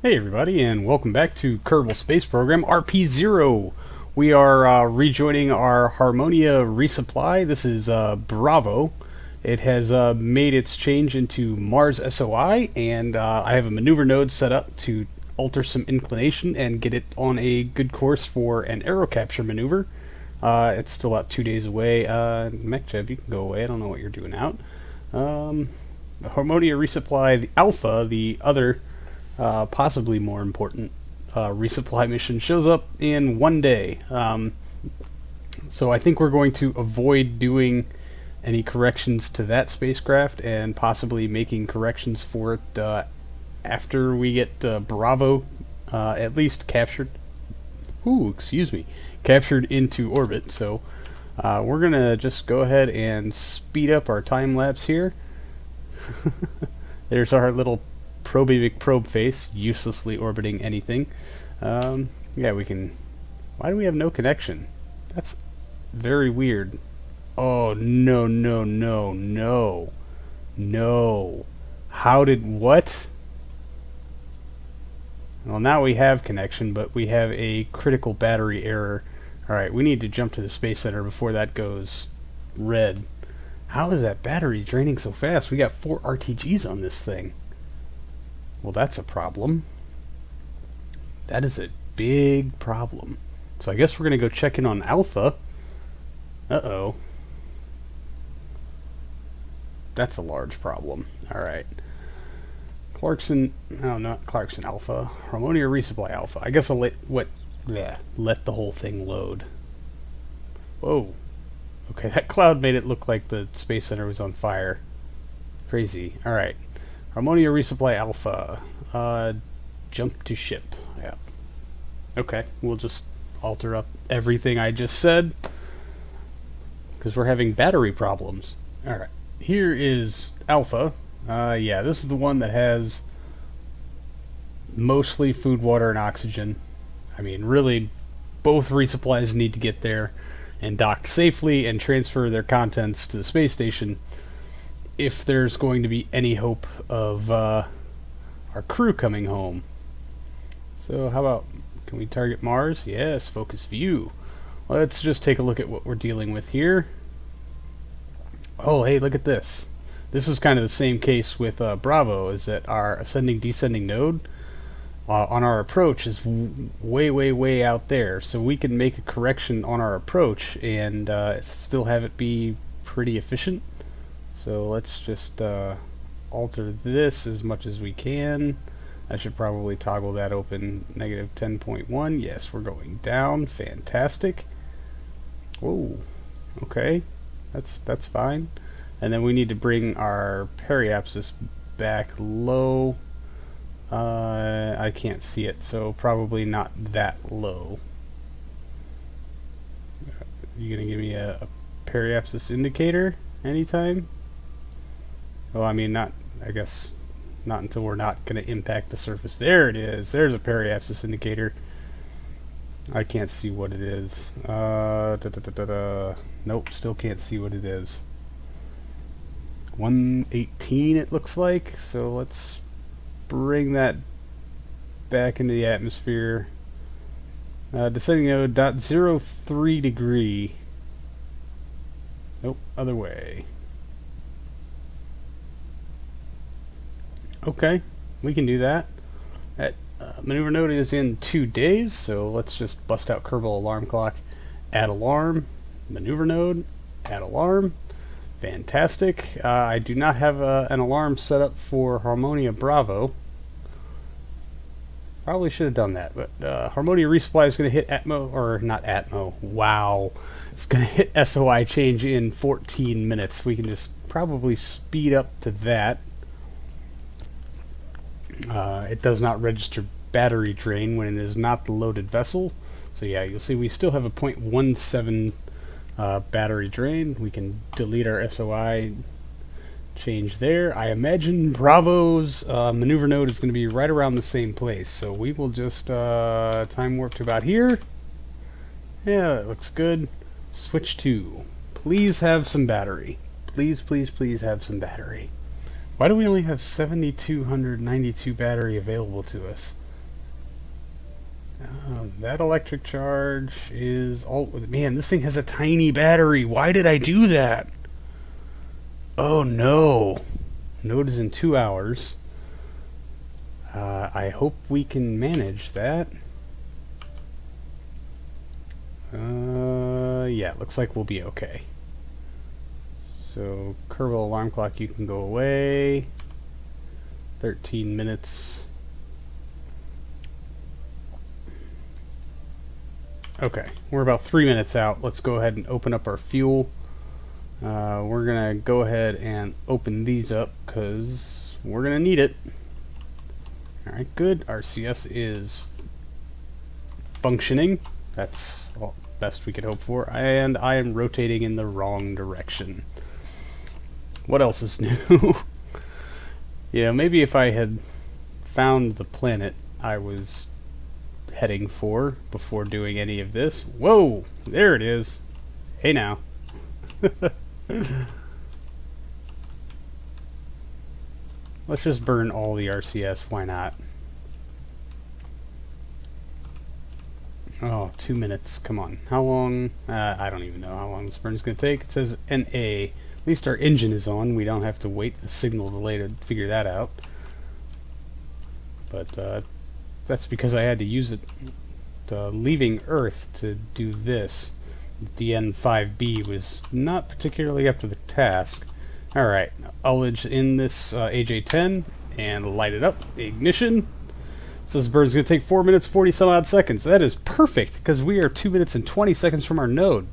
Hey everybody, and welcome back to Kerbal Space Program RP-0. We are rejoining our Harmonia Resupply. This is Bravo. It has made its change into Mars SOI, and I have a maneuver node set up to alter some inclination and get it on a good course for an Aero capture maneuver. It's still about 2 days away. MechJev, you can go away. I don't know what you're doing out. The Harmonia Resupply, the Alpha, the other possibly more important resupply mission, shows up in 1 day. So I think we're going to avoid doing any corrections to that spacecraft and possibly making corrections for it after we get Bravo at least captured. Captured into orbit. So we're gonna just go ahead and speed up our time lapse here. There's our little probabic probe face, uselessly orbiting anything. Yeah, we can... Why do we have no connection? That's very weird. Oh, no, no, no, no. No. How did... What? Well, now we have connection, but we have a critical battery error. Alright, we need to jump to the Space Center before that goes red. How is that battery draining so fast? We got 4 RTGs on this thing. Well, that's a problem. That is a big problem. So I guess we're going to go check in on Alpha. Uh-oh. That's a large problem. Alright. Clarkson... No, not Clarkson Alpha. Harmonia Resupply Alpha. I guess I'll let the whole thing load. Whoa. Okay, that cloud made it look like the Space Center was on fire. Crazy. Alright. Harmonia Resupply Alpha. Jump to ship. Yeah. Okay, we'll just alter up everything I just said, because we're having battery problems. Alright, here is Alpha. Yeah, this is the one that has mostly food, water, and oxygen. I mean, really, both resupplies need to get there and dock safely and transfer their contents to the space station if there's going to be any hope of our crew coming home. So how about, can we target Mars? Yes, focus view. Let's just take a look at what we're dealing with here. Oh, hey, look at this. This is kind of the same case with Bravo, is that our ascending-descending node on our approach is way out there. So we can make a correction on our approach and still have it be pretty efficient. So let's just alter this as much as we can. I should probably toggle that open. Negative 10.1. Yes, we're going down. Fantastic. Whoa. Okay. That's fine. And then we need to bring our periapsis back low. I can't see it, so probably not that low. You gonna give me a periapsis indicator anytime? Well, I mean, not, I guess, not until we're not going to impact the surface. There it is. There's a periapsis indicator. I can't see what it is. Nope, still can't see what it is. 118 it looks like. So let's bring that back into the atmosphere. Descending node, 0.03 degree. Nope, other way. Okay, we can do that. That maneuver node is in 2 days, so let's just bust out Kerbal alarm clock, add alarm, maneuver node, add alarm. Fantastic. I do not have an alarm set up for Harmonia Bravo. Probably should have done that, but Harmonia Resupply is going to hit Atmo, or not Atmo, wow. It's going to hit SOI change in 14 minutes. We can just probably speed up to that. It does not register battery drain when it is not the loaded vessel. So yeah, you'll see we still have a 0.17 battery drain. We can delete our SOI change there. I imagine Bravo's maneuver node is going to be right around the same place. So we will just time warp to about here. Yeah, that looks good. Switch to. Please have some battery. Please, please, please have some battery. Why do we only have 7,292 battery available to us? That electric charge is all... Man, this thing has a tiny battery. Why did I do that? Oh no. Node is in 2 hours. I hope we can manage that. Yeah, looks like we'll be okay. So, Kerbal alarm clock, you can go away. 13 minutes. Okay, we're about 3 minutes out. Let's go ahead and open up our fuel. We're gonna go ahead and open these up because we're gonna need it. Alright, good. RCS is functioning. That's all best we could hope for. And I am rotating in the wrong direction. What else is new? Yeah, maybe if I had found the planet I was heading for before doing any of this. Whoa! There it is. Hey now. Let's just burn all the RCS. Why not? Oh, 2 minutes. Come on. How long? I don't even know how long this burn is going to take. It says NA. At least our engine is on. We don't have to wait the signal delay to figure that out. But that's because I had to use it leaving Earth to do this. DN5B was not particularly up to the task. Alright, ullage in this AJ-10 and light it up. Ignition. So this bird's going to take 4 minutes 40 some odd seconds. That is perfect because we are 2 minutes and 20 seconds from our node.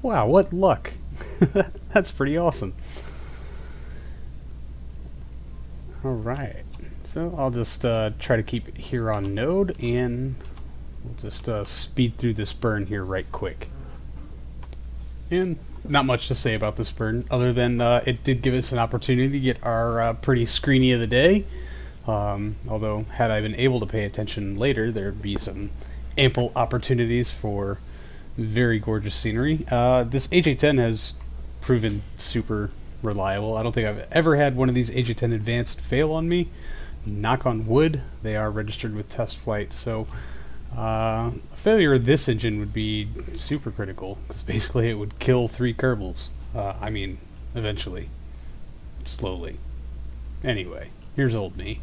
Wow, what luck. That's pretty awesome. Alright, so I'll just try to keep it here on node and we'll just speed through this burn here right quick. And not much to say about this burn other than it did give us an opportunity to get our pretty screeny of the day. Although, had I been able to pay attention later, there'd be some ample opportunities for very gorgeous scenery. This AJ-10 has proven super reliable. I don't think I've ever had one of these AJ-10 Advanced fail on me. Knock on wood, they are registered with test flight, so a failure of this engine would be super critical, because basically it would kill 3 Kerbals. I mean, eventually. Slowly. Anyway, here's old me.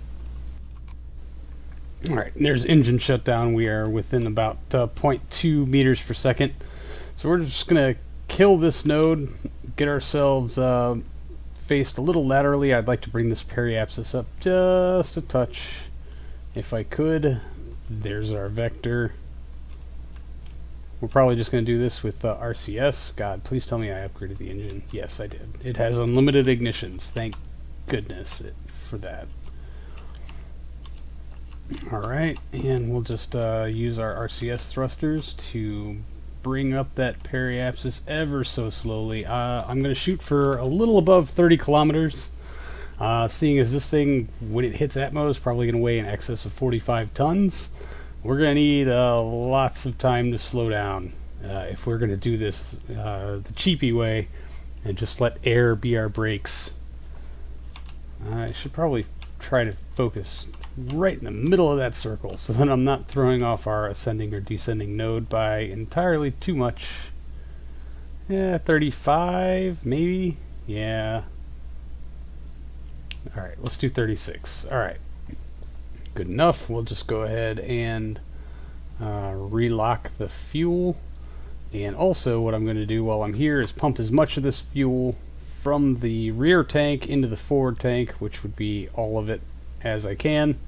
Alright, there's engine shutdown. We are within about 0.2 meters per second. So we're just going to kill this node, get ourselves faced a little laterally. I'd like to bring this periapsis up just a touch if I could. There's our vector. We're probably just going to do this with RCS. God, please tell me I upgraded the engine. Yes, I did. It has unlimited ignitions. Thank goodness for that. Alright, and we'll just use our RCS thrusters to bring up that periapsis ever so slowly. I'm going to shoot for a little above 30 kilometers. Seeing as this thing, when it hits Atmos, is probably going to weigh in excess of 45 tons. We're going to need lots of time to slow down if we're going to do this the cheapy way and just let air be our brakes. I should probably try to focus right in the middle of that circle so that I'm not throwing off our ascending or descending node by entirely too much. Yeah, 35 maybe? Yeah. Alright, let's do 36. Alright. Good enough. We'll just go ahead and relock the fuel. And also what I'm going to do while I'm here is pump as much of this fuel from the rear tank into the forward tank, which would be all of it as I can,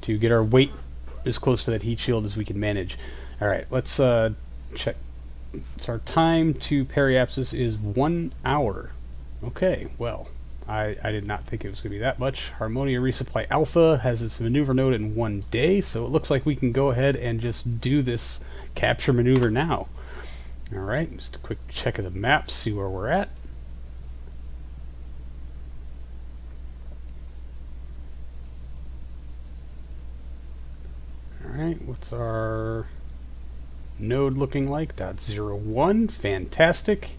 to get our weight as close to that heat shield as we can manage. Alright, let's check. So our time to periapsis is 1 hour. Okay, well, I did not think it was going to be that much. Harmonia Resupply Alpha has its maneuver node in 1 day, so it looks like we can go ahead and just do this capture maneuver now. Alright, just a quick check of the map, see where we're at. Alright, what's our node looking like? .01, fantastic.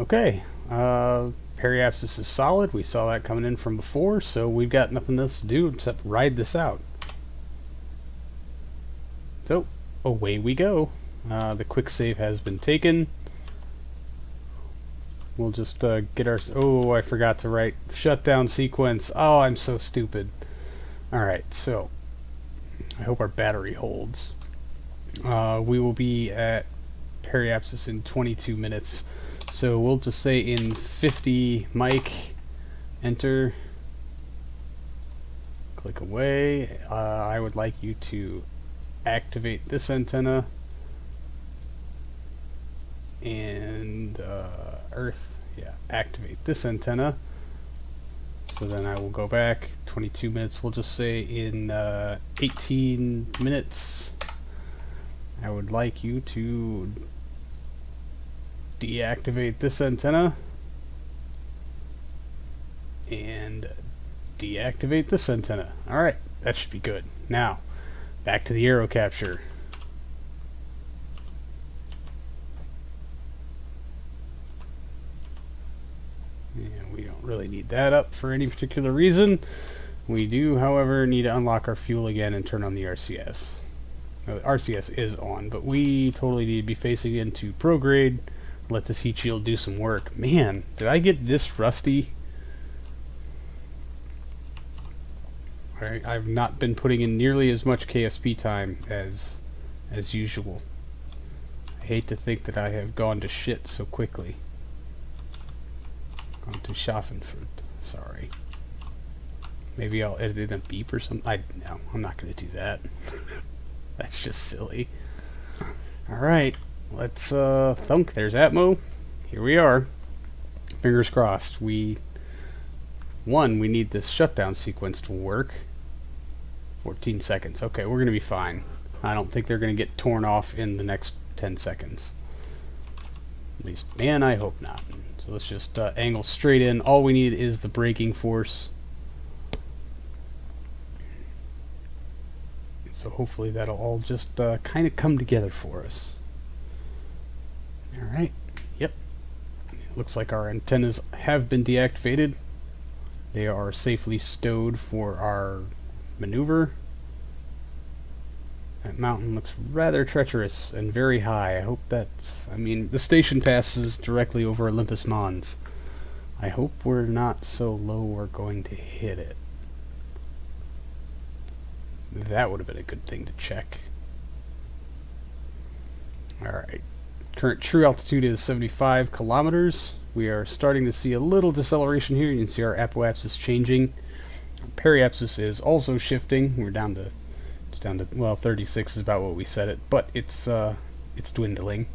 Okay, periapsis is solid. We saw that coming in from before, so we've got nothing else to do except ride this out. So, away we go. The quick save has been taken. We'll just get our... Oh, I forgot to write shutdown sequence. Oh, I'm so stupid. Alright, so I hope our battery holds. We will be at periapsis in 22 minutes. So we'll just say in 50 mic, enter, click away. I would like you to activate this antenna and Earth, yeah, activate this antenna. So then I will go back 22 minutes. We'll just say in 18 minutes I would like you to deactivate this antenna and deactivate this antenna. Alright, that should be good. Now, back to the Aero capture. And we don't really need that up for any particular reason. We do, however, need to unlock our fuel again and turn on the RCS. Now, the RCS is on, but we totally need to be facing into prograde. Let this heat shield do some work. Man, did I get this rusty? I've not been putting in nearly as much KSP time as usual. I hate to think that I have gone to shit so quickly. Gone to Schaffenfurt. Sorry. Maybe I'll edit in a beep or something. No, I'm not going to do that. That's just silly. Alright, let's thunk. There's Atmo. Here we are. Fingers crossed. We need this shutdown sequence to work. 14 seconds. Okay, we're going to be fine. I don't think they're going to get torn off in the next 10 seconds. At least, man, I hope not. So let's just angle straight in. All we need is the braking force. So hopefully that'll all just kind of come together for us. Alright. Yep. It looks like our antennas have been deactivated. They are safely stowed for our maneuver. That mountain looks rather treacherous and very high. I hope that's... I mean, the station passes directly over Olympus Mons. I hope we're not so low we're going to hit it. That would have been a good thing to check. Alright. Current true altitude is 75 kilometers. We are starting to see a little deceleration here. You can see our apoapsis changing. Our periapsis is also shifting. We're down to, well, 36 is about what we set it, but it's dwindling.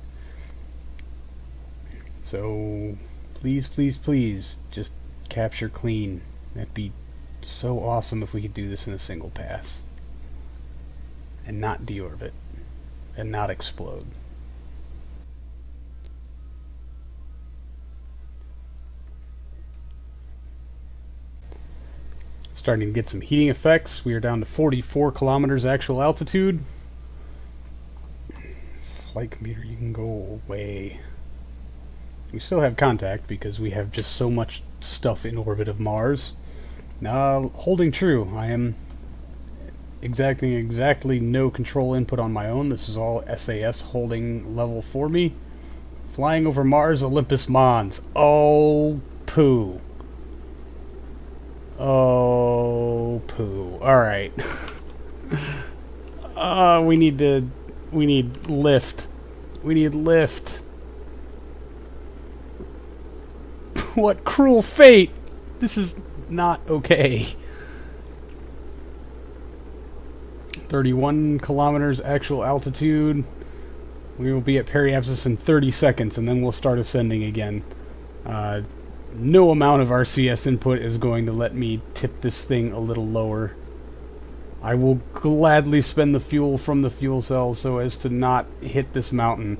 So please, please, please, just capture clean. That'd be so awesome if we could do this in a single pass. And not deorbit. And not explode. Starting to get some heating effects. We are down to 44 kilometers actual altitude. Flight computer, you can go away. We still have contact because we have just so much stuff in orbit of Mars. Now, holding true. I am exactly no control input on my own. This is all SAS holding level for me. Flying over Mars, Olympus Mons. Oh, poo. Oh, poo. Alright. We need lift. We need lift. What cruel fate! This is not okay. 31 kilometers actual altitude. We will be at periapsis in 30 seconds, and then we'll start ascending again. No amount of RCS input is going to let me tip this thing a little lower. I will gladly spend the fuel from the fuel cell so as to not hit this mountain.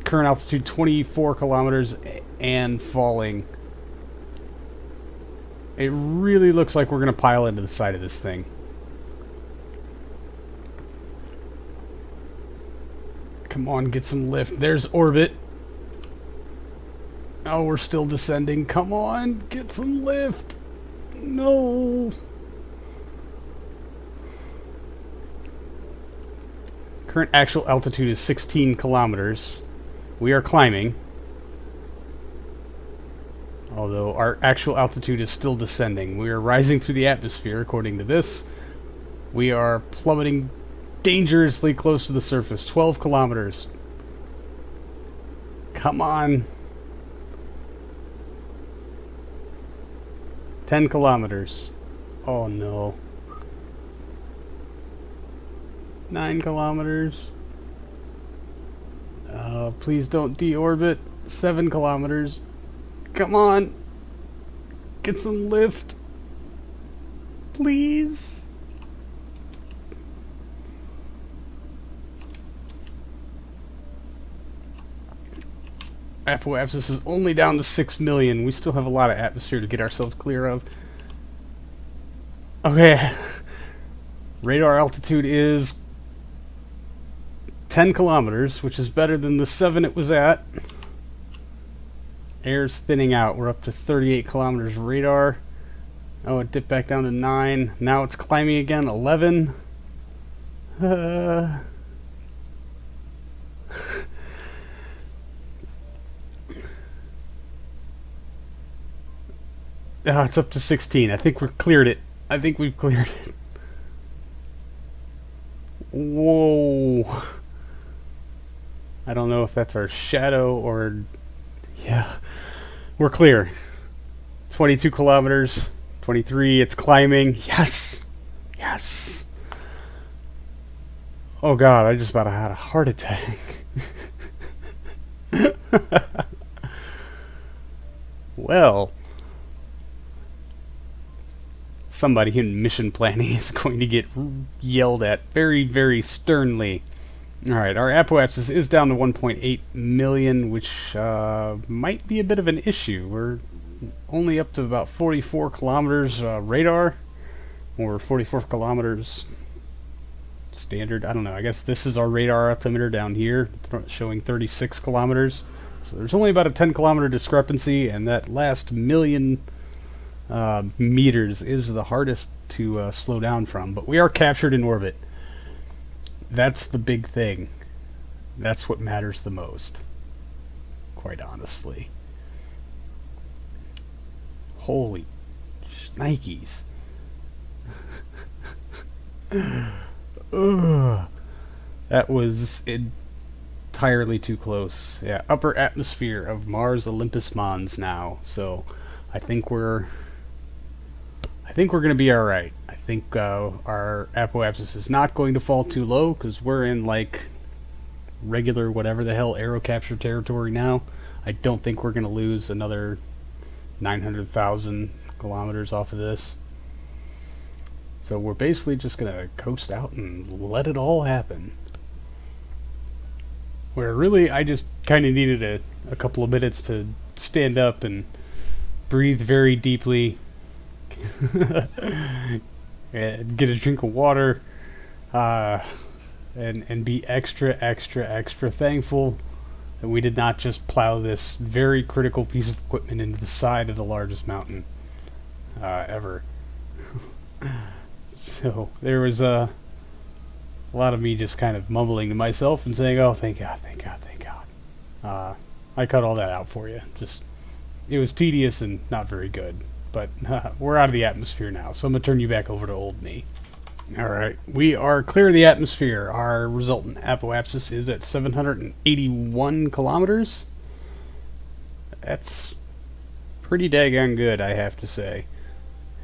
Current altitude 24 kilometers and falling. It really looks like we're going to pile into the side of this thing. Come on, get some lift. There's orbit. Oh, we're still descending. Come on, get some lift. No. Current actual altitude is 16 kilometers. We are climbing. Although our actual altitude is still descending. We are rising through the atmosphere, according to this. We are plummeting dangerously close to the surface. 12 kilometers. Come on. 10 kilometers. Oh no. 9 kilometers. Please don't deorbit. 7 kilometers. Come on. Get some lift. Please. Apoapsis is only down to 6 million. We still have a lot of atmosphere to get ourselves clear of. Okay. Radar altitude is 10 kilometers, which is better than the 7 it was at. Air's thinning out. We're up to 38 kilometers radar. Oh, it dipped back down to 9. Now it's climbing again. 11. It's up to 16. I think we've cleared it. I think we've cleared it. Whoa. I don't know if that's our shadow or... Yeah. We're clear. 22 kilometers. 23. It's climbing. Yes! Yes! Oh god, I just about had a heart attack. Well... Somebody in mission planning is going to get yelled at very, very sternly. Alright, our apoapsis is down to 1.8 million, which might be a bit of an issue. We're only up to about 44 kilometers radar, or 44 kilometers standard. I don't know. I guess this is our radar altimeter down here, showing 36 kilometers. So there's only about a 10 kilometer discrepancy, and that last million meters is the hardest to slow down from. But we are captured in orbit. That's the big thing. That's what matters the most, quite honestly. Holy shnikes. That was entirely too close. Yeah, upper atmosphere of Mars Olympus Mons now. So I think we're going to be alright. I think our apoapsis is not going to fall too low, because we're in, like, regular whatever the hell aero capture territory now. I don't think we're going to lose another 900,000 kilometers off of this. So we're basically just going to coast out and let it all happen. Where really I just kind of needed a couple of minutes to stand up and breathe very deeply. And get a drink of water, and be extra thankful that we did not just plow this very critical piece of equipment into the side of the largest mountain ever. So there was a lot of me just kind of mumbling to myself and saying, "Oh, thank God, thank God, thank God." I cut all that out for you. Just, it was tedious and not very good. But we're out of the atmosphere now, so I'm going to turn you back over to old me. Alright, we are clear of the atmosphere. Our resultant apoapsis is at 781 kilometers. That's pretty daggone good, I have to say.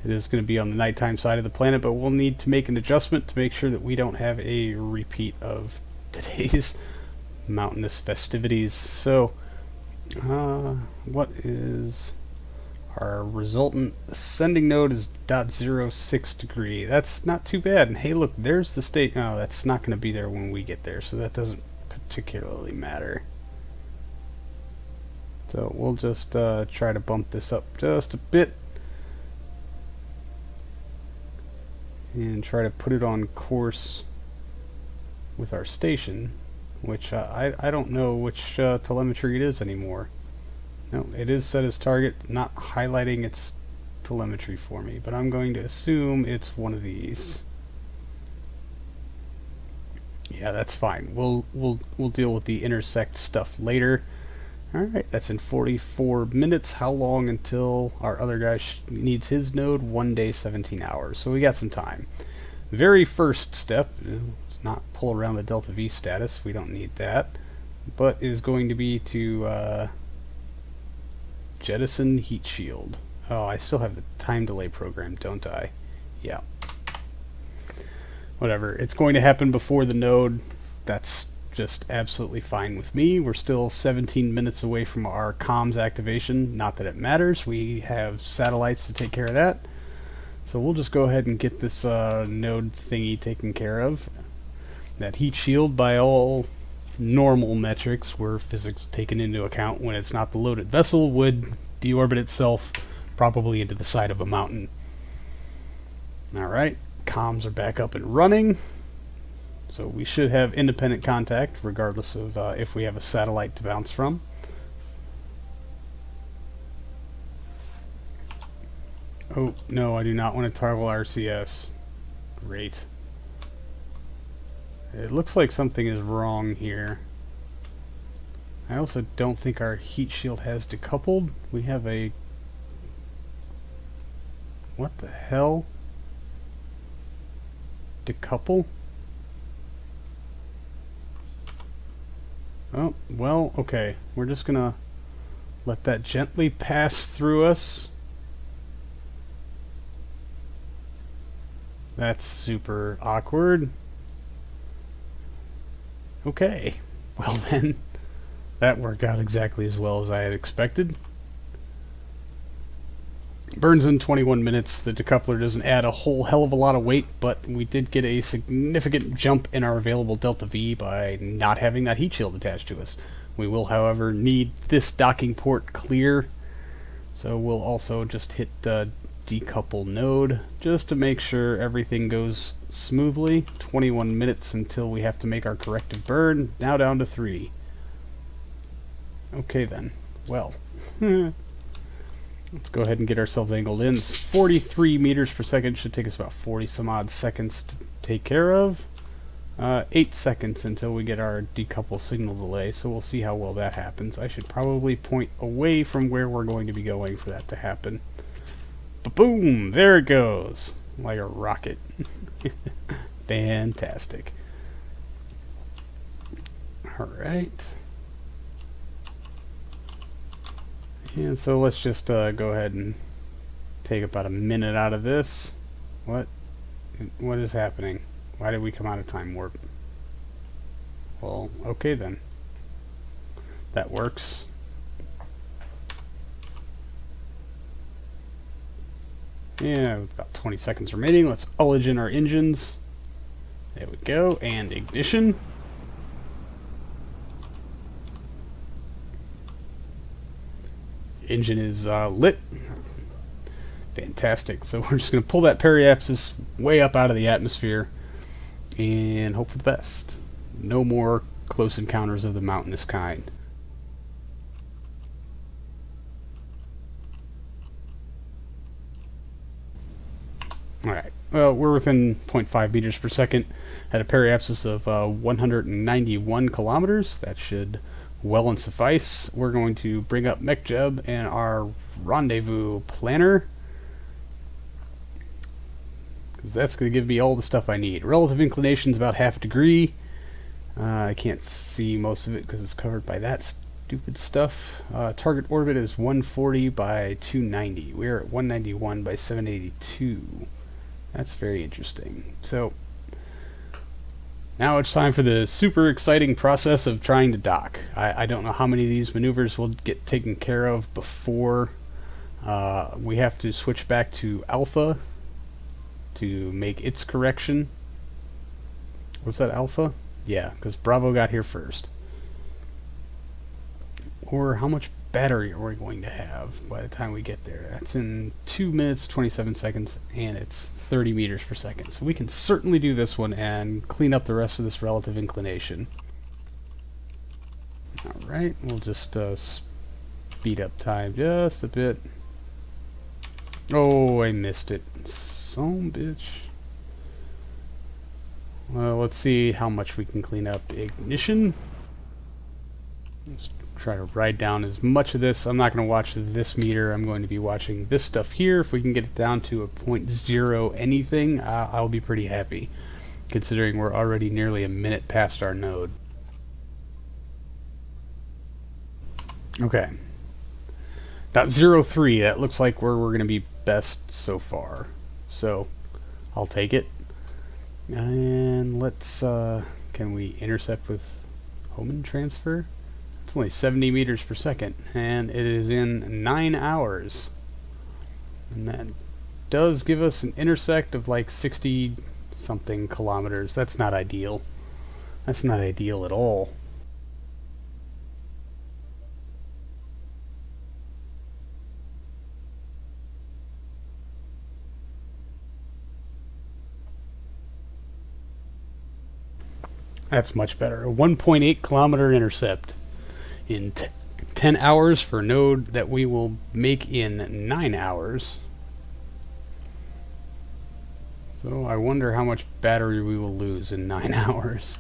It is going to be on the nighttime side of the planet, but we'll need to make an adjustment to make sure that we don't have a repeat of today's mountainous festivities. So, what is... Our resultant ascending node is 0.06 degree. That's not too bad. And hey, look, there's the state. Oh, that's not going to be there when we get there, so that doesn't particularly matter. So we'll just try to bump this up just a bit and try to put it on course with our station, which I don't know which telemetry it is anymore. No, it is set as target, not highlighting its telemetry for me, but I'm going to assume it's one of these. Yeah, that's fine. We'll deal with the intersect stuff later. All right, that's in 44 minutes. How long until our other guy needs his node? 1 day, 17 hours. So we got some time. Very first step is not pull around the Delta V status. We don't need that. But is going to be to jettison heat shield. Oh, I still have the time delay program, don't I? Yeah. Whatever. It's going to happen before the node. That's just absolutely fine with me. We're still 17 minutes away from our comms activation. Not that it matters. We have satellites to take care of that. So we'll just go ahead and get this node thingy taken care of. That heat shield, by all normal metrics where physics taken into account when it's not the loaded vessel, would deorbit itself probably into the side of a mountain. Alright, comms are back up and running, so we should have independent contact regardless of if we have a satellite to bounce from. Oh no, I do not want to toggle RCS. Great. It looks like something is wrong here. I also don't think our heat shield has decoupled. We have a... What the hell? Decouple? Oh, well, okay. We're just gonna let that gently pass through us. That's super awkward. Okay, well then, that worked out exactly as well as I had expected. Burns in 21 minutes. The decoupler doesn't add a whole hell of a lot of weight, but we did get a significant jump in our available Delta V by not having that heat shield attached to us. We will, however, need this docking port clear, so we'll also just hit decouple node just to make sure everything goes smoothly. 21 minutes until we have to make our corrective burn. Now down to 3. Okay then. Well, let's go ahead and get ourselves angled in. 43 meters per second should take us about 40 some odd seconds to take care of. 8 seconds until we get our decouple signal delay, so we'll see how well that happens. I should probably point away from where we're going to be going for that to happen. Ba-boom! There it goes! Like a rocket. Fantastic. Alright. And so let's just go ahead and take about a minute out of this. What is happening? Why did we come out of time warp? Well, okay then. That works. Yeah, about 20 seconds remaining. Let's ullage our engines. There we go. And ignition. Engine is lit. Fantastic. So we're just going to pull that periapsis way up out of the atmosphere and hope for the best. No more close encounters of the mountainous kind. Alright, well, we're within 0.5 meters per second at a periapsis of 191 kilometers. That should well and suffice. We're going to bring up MechJeb and our rendezvous planner, because that's going to give me all the stuff I need. Relative inclination is about half a degree. I can't see most of it because it's covered by that stupid stuff. Target orbit is 140 by 290. We're at 191 by 782. That's very interesting. So now it's time for the super exciting process of trying to dock. I don't know how many of these maneuvers will get taken care of before we have to switch back to Alpha to make its correction. Was that Alpha? Yeah, because Bravo got here first. Or how much battery are we going to have by the time we get there? That's in 2 minutes, 27 seconds, and it's 30 meters per second. So we can certainly do this one and clean up the rest of this relative inclination. Alright, we'll just speed up time just a bit. Oh, I missed it. Son bitch. Let's see how much we can clean up ignition. Let's try to write down as much of this. I'm not going to watch this meter. I'm going to be watching this stuff here. If we can get it down to a 0.0 anything, I'll be pretty happy, considering we're already nearly a minute past our node. Okay. .03, that looks like where we're going to be best so far. So, I'll take it. And let's, can we intercept with Hohmann transfer? It's only 70 meters per second, and it is in 9 hours. And that does give us an intersect of like 60-something kilometers. That's not ideal. That's not ideal at all. That's much better. A 1.8 kilometer intercept in 10 hours for a node that we will make in 9 hours. So I wonder how much battery we will lose in 9 hours.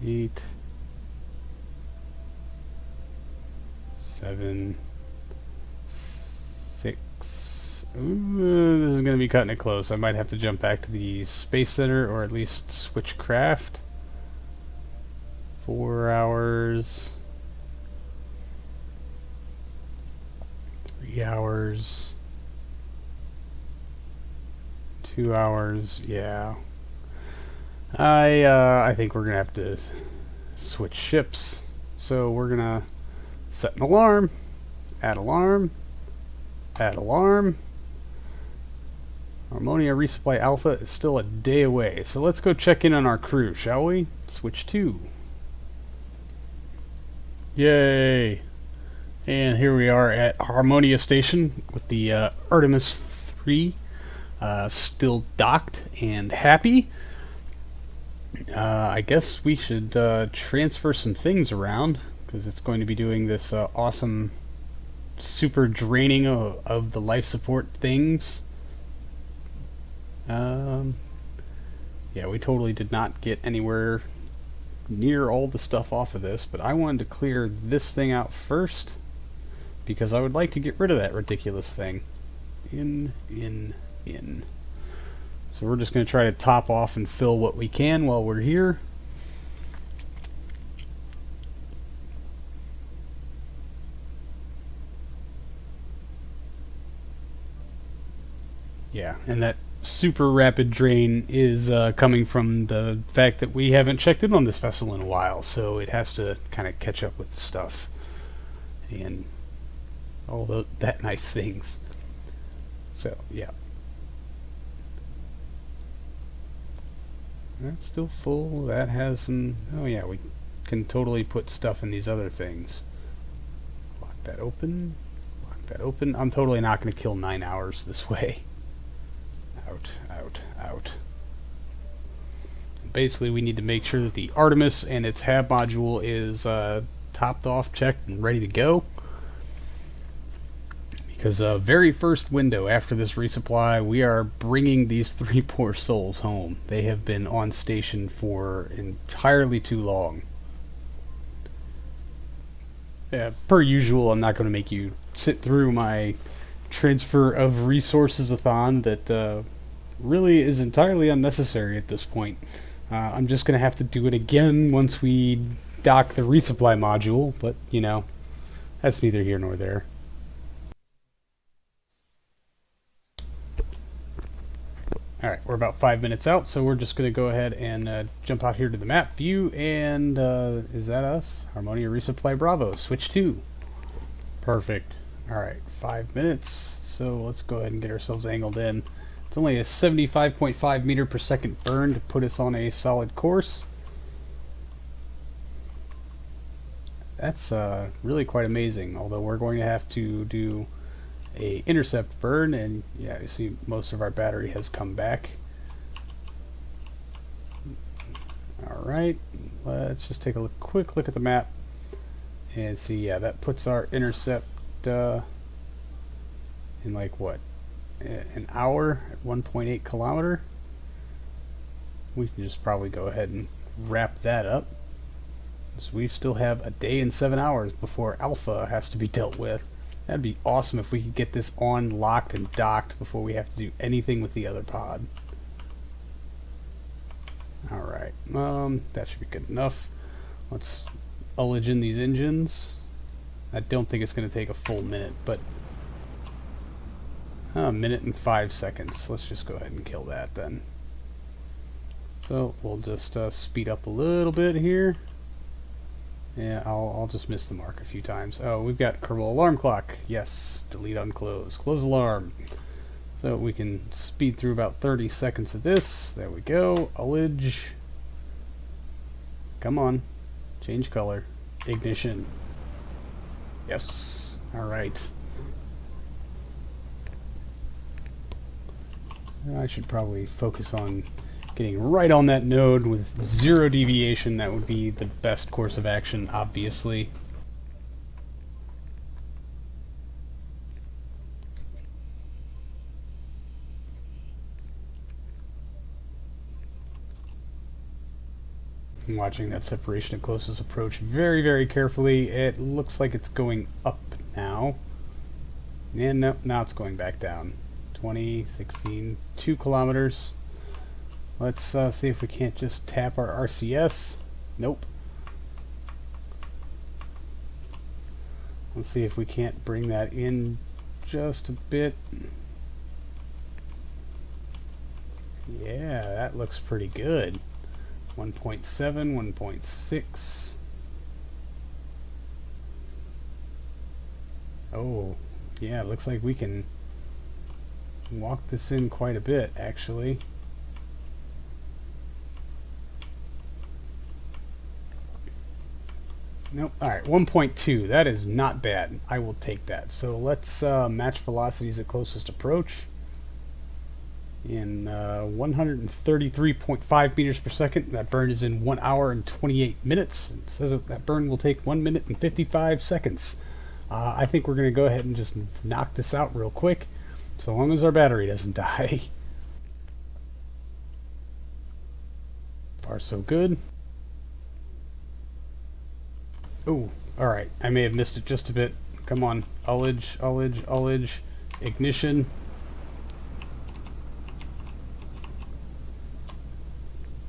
Eight, 7, 6. Ooh, this is going to be cutting it close. I might have to jump back to the Space Center, or at least switch craft. 4 hours. 3 hours. 2 hours. Yeah. I think we're going to have to switch ships. So we're going to set an alarm. Add alarm. Add alarm. Harmonia Resupply Alpha is still a day away, so let's go check in on our crew, shall we? Switch 2. Yay! And here we are at Harmonia Station with the Artemis 3 still docked and happy. I guess we should transfer some things around, because it's going to be doing this awesome super draining of the life support things. Yeah, we totally did not get anywhere near all the stuff off of this, but I wanted to clear this thing out first, because I would like to get rid of that ridiculous thing. In. So we're just going to try to top off and fill what we can while we're here. Yeah, and that super rapid drain is coming from the fact that we haven't checked in on this vessel in a while, so it has to kind of catch up with stuff and all that nice things. So, yeah. That's still full. That has some... Oh yeah, we can totally put stuff in these other things. Lock that open. Lock that open. I'm totally not going to kill 9 hours this way. Out, out, out. Basically, we need to make sure that the Artemis and its hab module is topped off, checked, and ready to go. Because very first window after this resupply, we are bringing these 3 poor souls home. They have been on station for entirely too long. Yeah, per usual, I'm not going to make you sit through my transfer of resources-a-thon that really is entirely unnecessary at this point. I'm just going to have to do it again once we dock the resupply module, but, you know, that's neither here nor there. Alright, we're about 5 minutes out, so we're just going to go ahead and jump out here to the map view, and is that us? Harmonia Resupply Bravo, switch 2. Perfect. Alright, 5 minutes, so let's go ahead and get ourselves angled in. It's only a 75.5 meter per second burn to put us on a solid course. That's really quite amazing, although we're going to have to do a intercept burn, and yeah, you see most of our battery has come back. Alright, let's just take a quick look at the map and see. Yeah, that puts our intercept in like what, an hour at 1.8 kilometer. We can just probably go ahead and wrap that up. So we still have a day and 7 hours before Alpha has to be dealt with. That'd be awesome if we could get this on, locked, and docked before we have to do anything with the other pod. Alright, that should be good enough. Let's ullage in these engines. I don't think it's going to take a full minute, but a minute and 5 seconds. Let's just go ahead and kill that then. So we'll just speed up a little bit here. Yeah, I'll just miss the mark a few times. Oh, we've got Kerbal alarm clock. Yes, delete, unclose, close alarm. So we can speed through about 30 seconds of this. There we go. Ullage. Come on. Change color. Ignition. Yes. Alright. I should probably focus on getting right on that node with 0 deviation. That would be the best course of action, obviously. I'm watching that separation at closest approach very, very carefully. It looks like it's going up now. And no, now it's going back down. 20, 16, 2 kilometers. Let's see if we can't just tap our RCS. Nope. Let's see if we can't bring that in just a bit. Yeah, that looks pretty good. 1.7, 1.6. Oh, yeah, it looks like we can walk this in quite a bit, actually. Nope. Alright, 1.2. That is not bad. I will take that. So let's match velocities at closest approach. In 133.5 meters per second. That burn is in 1 hour and 28 minutes. It says that burn will take 1 minute and 55 seconds. I think we're going to go ahead and just knock this out real quick, so long as our battery doesn't die. Far so good. Oh, alright. I may have missed it just a bit. Come on. Ullage, ullage, ullage. Ignition.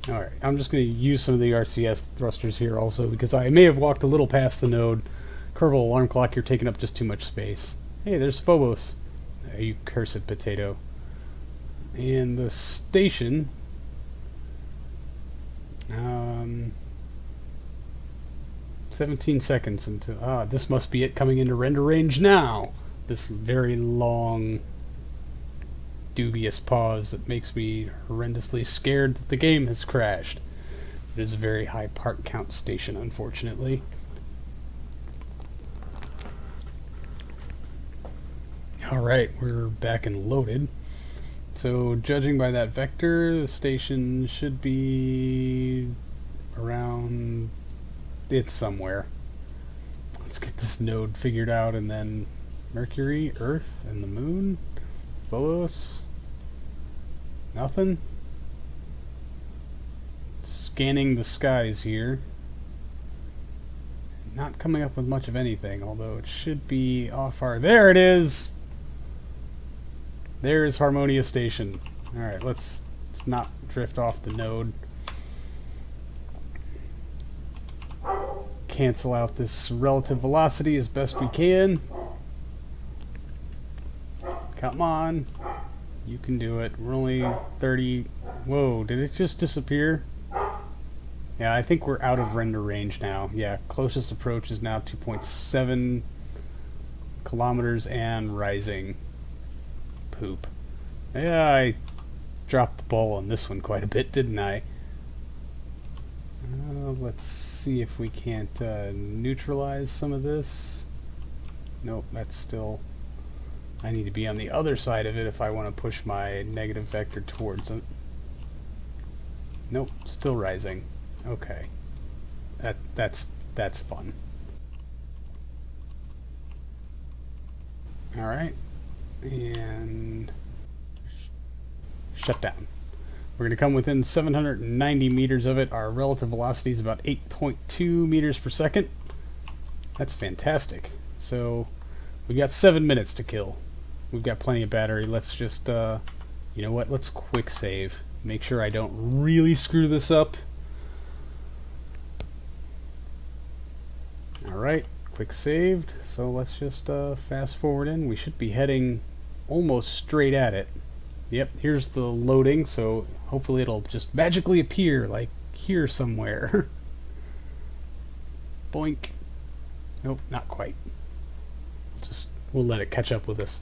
Alright, I'm just going to use some of the RCS thrusters here also, because I may have walked a little past the node. Kerbal alarm clock, you're taking up just too much space. Hey, there's Phobos. You cursed potato. And the station... 17 seconds until... this must be it coming into render range now. This very long, dubious pause that makes me horrendously scared that the game has crashed. It is a very high part count station, unfortunately. Alright, we're back and loaded. So, judging by that vector, the station should be around... It's somewhere. Let's get this node figured out, and then Mercury, Earth, and the Moon. Phobos. Nothing. Scanning the skies here. Not coming up with much of anything, although it should be off our... There it is! There's Harmonia Station. Alright, let's not drift off the node. Cancel out this relative velocity as best we can. Come on. You can do it. We're only 30... Whoa, did it just disappear? Yeah, I think we're out of render range now. Yeah, closest approach is now 2.7 kilometers and rising. Poop. Yeah, I dropped the ball on this one quite a bit, didn't I? Let's see if we can't neutralize some of this. Nope, that's still... I need to be on the other side of it if I want to push my negative vector towards it. Nope, still rising. Okay. That's fun. Alright. And shut down. We're going to come within 790 meters of it. Our relative velocity is about 8.2 meters per second. That's fantastic. So we got 7 minutes to kill. We've got plenty of battery. Let's just, you know what? Let's quick save. Make sure I don't really screw this up. Alright, quick saved. So let's just fast forward in. We should be heading almost straight at it. Yep, here's the loading, so hopefully it'll just magically appear, like here somewhere. Boink. Nope, not quite. We'll let it catch up with us.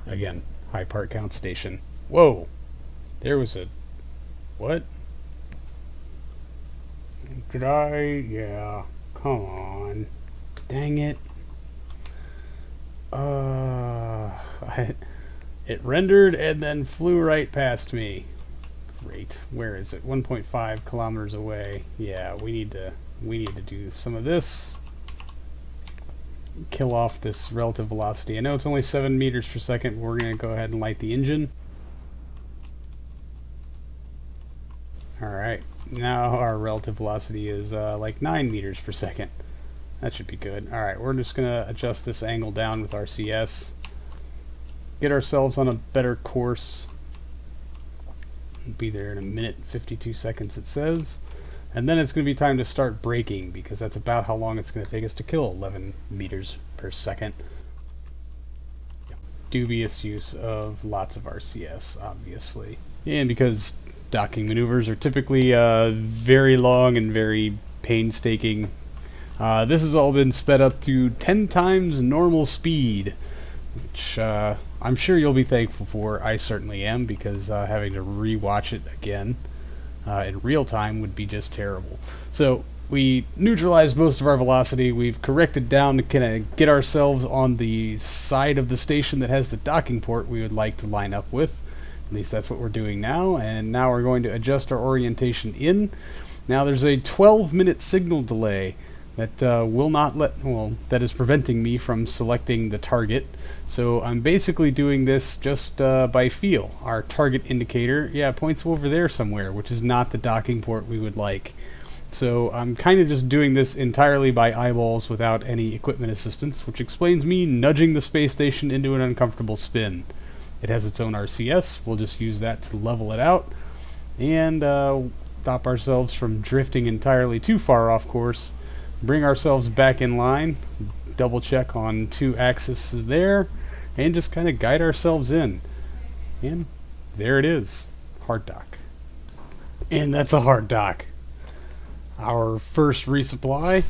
Again, high part count station. Whoa! There was a... What? Did I? Yeah. Come on. Dang it. It rendered and then flew right past me. Great. Where is it? 1.5 kilometers away. Yeah, we need to do some of this. Kill off this relative velocity. I know it's only 7 meters per second. We're going to go ahead and light the engine. Alright, now our relative velocity is like 9 meters per second. That should be good. Alright, we're just going to adjust this angle down with our CS. Get ourselves on a better course. We'll be there in a minute 52 seconds it says. And then it's going to be time to start braking, because that's about how long it's going to take us to kill 11 meters per second. Dubious use of lots of RCS, obviously. And because docking maneuvers are typically very long and very painstaking, this has all been sped up to 10 times normal speed, which I'm sure you'll be thankful for. I certainly am, because having to re-watch it again in real time would be just terrible. So we neutralized most of our velocity. We've corrected down to kind of get ourselves on the side of the station that has the docking port we would like to line up with. At least that's what we're doing now. And now we're going to adjust our orientation in. Now there's a 12-minute signal delay that that is preventing me from selecting the target. So I'm basically doing this just by feel. Our target indicator, yeah, points over there somewhere, which is not the docking port we would like. So I'm kind of just doing this entirely by eyeballs without any equipment assistance, which explains me nudging the space station into an uncomfortable spin. It has its own RCS. We'll just use that to level it out and stop ourselves from drifting entirely too far off course. Bring ourselves back in line, double check on 2 axes there, and just kind of guide ourselves in. And there it is, hard dock. And that's a hard dock. Our first resupply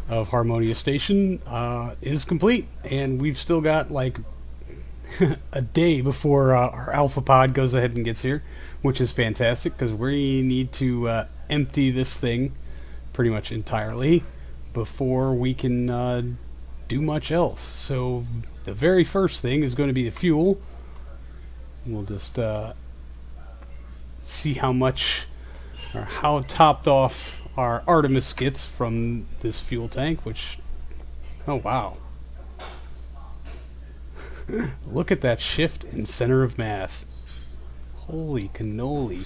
of Harmonia Station is complete, and we've still got like a day before our alpha pod goes ahead and gets here, which is fantastic because we need to empty this thing pretty much entirely before we can do much else. So the very first thing is going to be the fuel. We'll just see how much or how topped off our Artemis gets from this fuel tank, which, oh wow. Look at that shift in center of mass. Holy cannoli.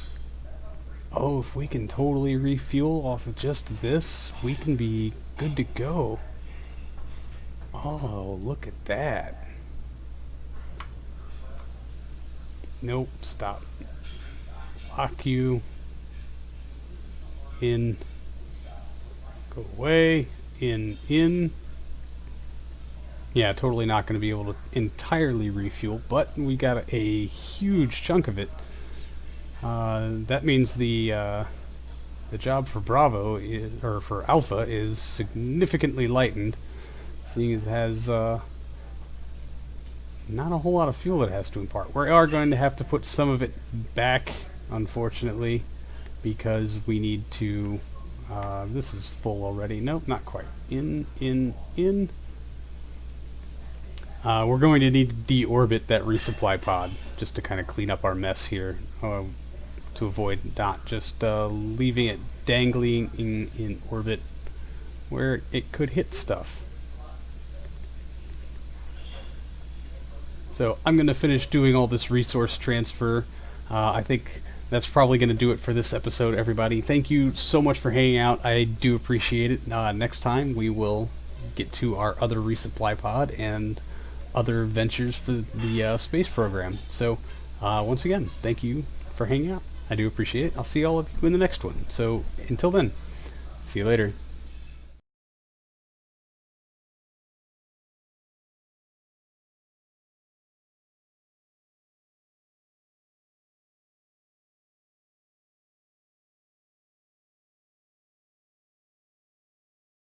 Oh, if we can totally refuel off of just this, we can be good to go. Oh, look at that. Nope, stop. Lock you. In. Go away. In. Yeah, totally not going to be able to entirely refuel, but we got a huge chunk of it. That means the job for Bravo or for Alpha is significantly lightened, seeing as it has not a whole lot of fuel it has to impart. We are going to have to put some of it back, unfortunately, because we need to. This is full already. Nope, not quite. In. We're going to need to deorbit that resupply pod just to kind of clean up our mess here, to avoid not just leaving it dangling in orbit where it could hit stuff. So I'm going to finish doing all this resource transfer. I think that's probably going to do it for this episode, everybody. Thank you so much for hanging out. I do appreciate it. Next time we will get to our other resupply pod and other ventures for the space program. So once again, thank you for hanging out. I do appreciate it. I'll see all of you in the next one. So until then, see you later.